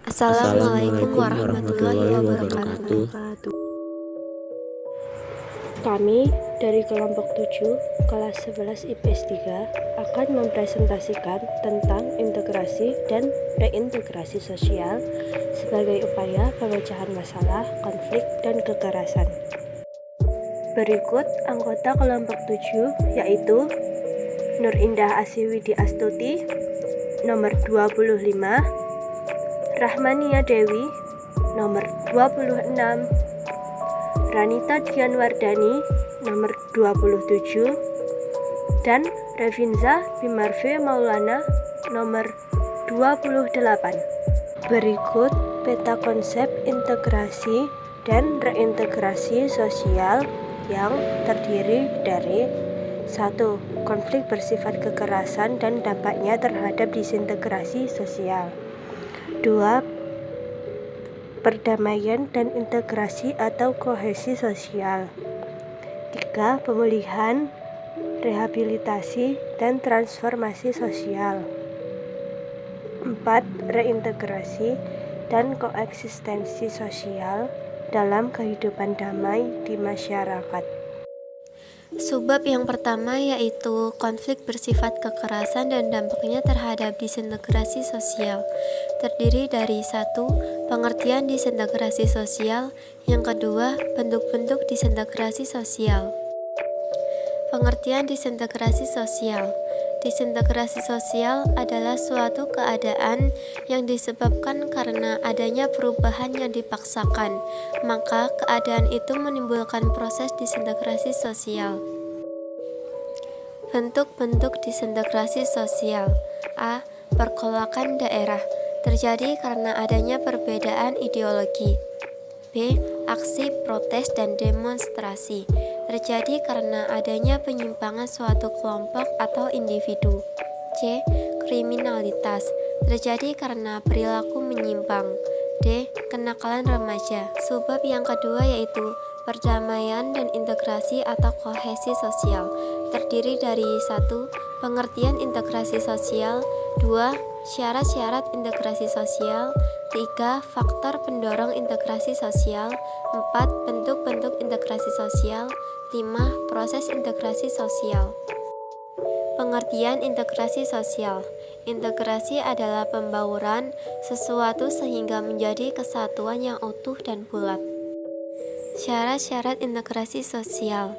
Assalamualaikum warahmatullahi wabarakatuh. Kami dari kelompok 7 kelas 11 IPS 3 akan mempresentasikan tentang integrasi dan reintegrasi sosial sebagai upaya pemecahan masalah, konflik, dan kekerasan. Berikut anggota kelompok 7 yaitu Nur Indah Asiwidi Astuti nomor 25, Rahmania Dewi nomor 26, Ranita Dianwardani nomor 27, dan Revinza Bimarve Maulana nomor 28. Berikut peta konsep integrasi dan reintegrasi sosial yang terdiri dari 1. Konflik bersifat kekerasan dan dampaknya terhadap disintegrasi sosial. 2. Perdamaian dan integrasi atau kohesi sosial. 3. Pemulihan, rehabilitasi, dan transformasi sosial. 4. Reintegrasi dan koeksistensi sosial dalam kehidupan damai di masyarakat. Subbab yang pertama yaitu konflik bersifat kekerasan dan dampaknya terhadap disintegrasi sosial. Terdiri dari 1. Pengertian disintegrasi sosial. Yang kedua, bentuk-bentuk disintegrasi sosial. Pengertian disintegrasi sosial. Disintegrasi sosial adalah suatu keadaan yang disebabkan karena adanya perubahan yang dipaksakan, maka keadaan itu menimbulkan proses disintegrasi sosial. Bentuk-bentuk disintegrasi sosial. A. Pergolakan daerah, terjadi karena adanya perbedaan ideologi. B. Aksi, protes, dan demonstrasi, terjadi karena adanya penyimpangan suatu kelompok atau individu. C. Kriminalitas, terjadi karena perilaku menyimpang. D. Kenakalan remaja. Subbab yang kedua yaitu perdamaian dan integrasi atau kohesi sosial, terdiri dari 1. Pengertian integrasi sosial. 2. Syarat-syarat integrasi sosial. 3. Faktor pendorong integrasi sosial. 4. Bentuk-bentuk integrasi sosial. 5. Proses integrasi sosial. Pengertian integrasi sosial. Integrasi adalah pembauran sesuatu sehingga menjadi kesatuan yang utuh dan bulat. Syarat-syarat integrasi sosial.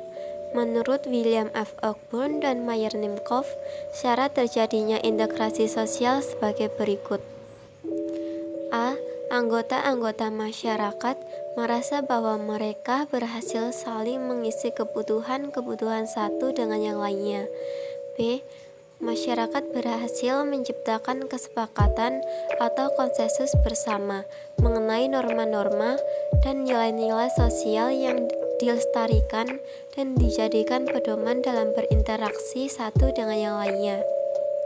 Menurut William F. Ogburn dan Meyer Nimkov, syarat terjadinya integrasi sosial sebagai berikut. A. Anggota-anggota masyarakat merasa bahwa mereka berhasil saling mengisi kebutuhan-kebutuhan satu dengan yang lainnya. B. Masyarakat berhasil menciptakan kesepakatan atau konsensus bersama mengenai norma-norma dan nilai-nilai sosial yang dilestarikan dan dijadikan pedoman dalam berinteraksi satu dengan yang lainnya.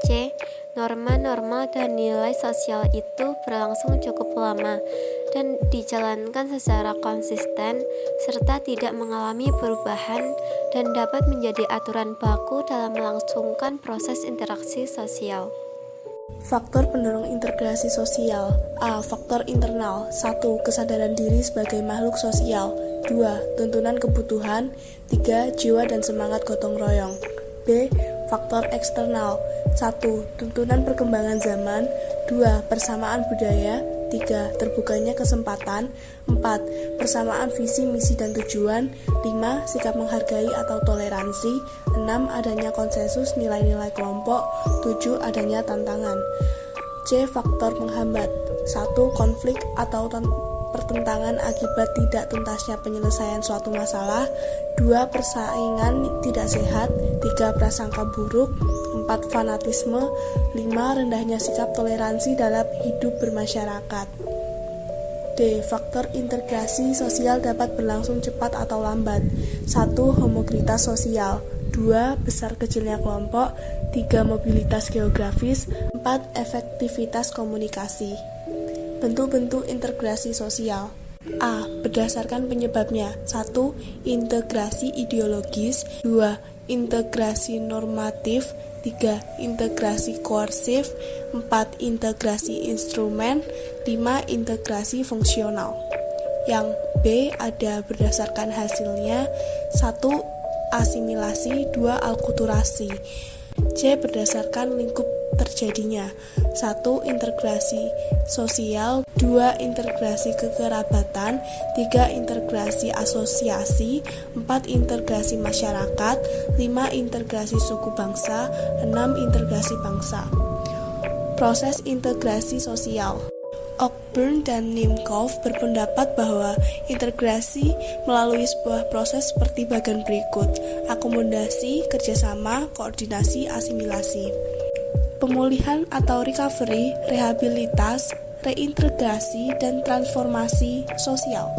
C. Norma-norma dan nilai sosial itu berlangsung cukup lama dan dijalankan secara konsisten serta tidak mengalami perubahan dan dapat menjadi aturan baku dalam melangsungkan proses interaksi sosial. Faktor pendorong integrasi sosial. A. Faktor internal. 1. Kesadaran diri sebagai makhluk sosial. 2. Tuntunan kebutuhan. 3. Jiwa dan semangat gotong royong. B. Faktor eksternal. 1. Tuntunan perkembangan zaman. 2. Persamaan budaya. 3. Terbukanya kesempatan. 4. Persamaan visi, misi, dan tujuan. 5. Sikap menghargai atau toleransi. 6. Adanya konsensus nilai-nilai kelompok. 7. Adanya tantangan. C. Faktor penghambat. 1. Konflik atau pertentangan akibat tidak tuntasnya penyelesaian suatu masalah. 2. Persaingan tidak sehat. 3. Prasangka buruk. 4. Fanatisme. 5. Rendahnya sikap toleransi dalam hidup bermasyarakat. D. Faktor integrasi sosial dapat berlangsung cepat atau lambat. 1. Homogenitas sosial. 2. Besar kecilnya kelompok. 3. Mobilitas geografis. 4. Efektivitas komunikasi. Bentuk-bentuk integrasi sosial. A. Berdasarkan penyebabnya. 1. Integrasi ideologis. 2. Integrasi normatif. 3. Integrasi koersif, 4. Integrasi instrumen, 5. Integrasi fungsional. Yang B ada berdasarkan hasilnya 1. Asimilasi, 2. Alkulturasi. C berdasarkan lingkup terjadinya 1. Integrasi sosial, 2. Integrasi kekerabatan, 3. Integrasi asosiasi, 4. Integrasi masyarakat, 5. Integrasi suku bangsa, 6. Integrasi bangsa. Proses integrasi sosial. Cockburn dan Nimkov berpendapat bahwa integrasi melalui sebuah proses seperti bagian berikut: akomodasi, kerjasama, koordinasi, asimilasi. Pemulihan atau recovery, rehabilitas, reintegrasi, dan transformasi sosial.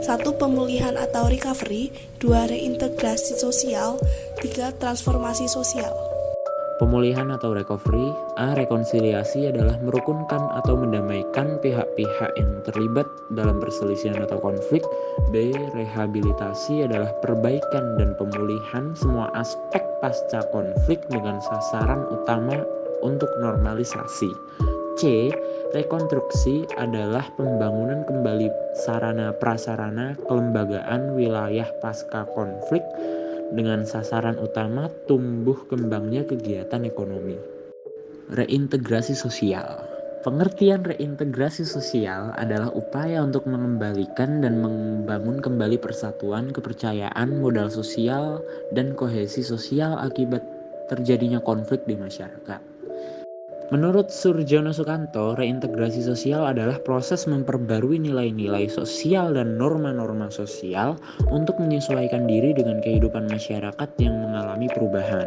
1. Pemulihan atau recovery, 2. Reintegrasi sosial, 3. Transformasi sosial. Pemulihan atau recovery. A. Rekonsiliasi adalah merukunkan atau mendamaikan pihak-pihak yang terlibat dalam perselisihan atau konflik. B. Rehabilitasi adalah perbaikan dan pemulihan semua aspek pasca konflik dengan sasaran utama untuk normalisasi. C. Rekonstruksi adalah pembangunan kembali sarana-prasarana kelembagaan wilayah pasca konflik dengan sasaran utama tumbuh kembangnya kegiatan ekonomi. Reintegrasi sosial. Pengertian reintegrasi sosial adalah upaya untuk mengembalikan dan membangun kembali persatuan, kepercayaan, modal sosial, dan kohesi sosial akibat terjadinya konflik di masyarakat. Menurut Surjono Sukanto, reintegrasi sosial adalah proses memperbarui nilai-nilai sosial dan norma-norma sosial untuk menyesuaikan diri dengan kehidupan masyarakat yang mengalami perubahan.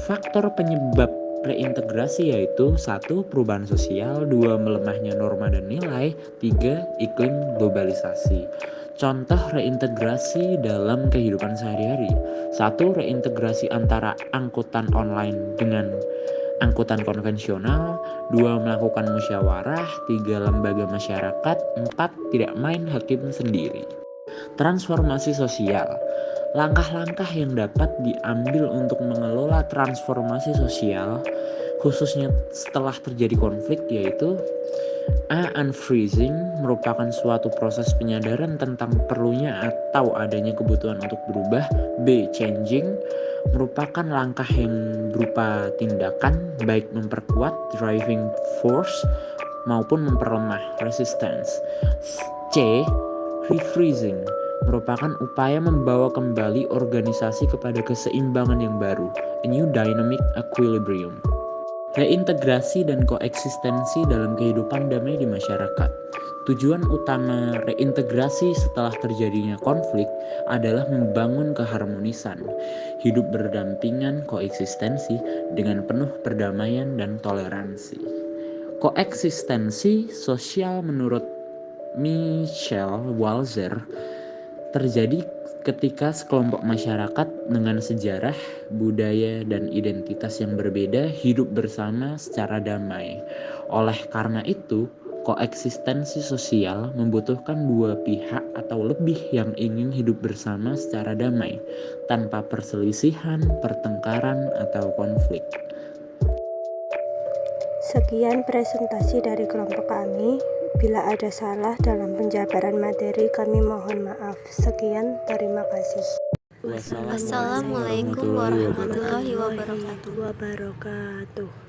Faktor penyebab reintegrasi yaitu 1. Perubahan sosial, 2. Melemahnya norma dan nilai, 3. Iklim globalisasi. Contoh reintegrasi dalam kehidupan sehari-hari. 1. Reintegrasi antara angkutan online dengan angkutan konvensional, 2. Melakukan musyawarah, 3. Lembaga masyarakat, 4. Tidak main hakim sendiri. Transformasi sosial. Langkah-langkah yang dapat diambil untuk mengelola transformasi sosial, khususnya setelah terjadi konflik, yaitu A. Unfreezing merupakan suatu proses penyadaran tentang perlunya atau adanya kebutuhan untuk berubah. B. Changing merupakan langkah yang berupa tindakan baik memperkuat driving force maupun memperlemah resistance. C. Refreezing merupakan upaya membawa kembali organisasi kepada keseimbangan yang baru, a new dynamic equilibrium. Reintegrasi dan koeksistensi dalam kehidupan damai di masyarakat. Tujuan utama reintegrasi setelah terjadinya konflik adalah membangun keharmonisan, hidup berdampingan, koeksistensi dengan penuh perdamaian dan toleransi. Koeksistensi sosial menurut Michel Walzer terjadi ketika sekelompok masyarakat dengan sejarah, budaya, dan identitas yang berbeda hidup bersama secara damai. Oleh karena itu, koeksistensi sosial membutuhkan dua pihak atau lebih yang ingin hidup bersama secara damai, tanpa perselisihan, pertengkaran, atau konflik. Sekian presentasi dari kelompok kami. Bila ada salah dalam penjabaran materi, kami mohon maaf. Sekian, terima kasih. Wassalamualaikum warahmatullahi wabarakatuh.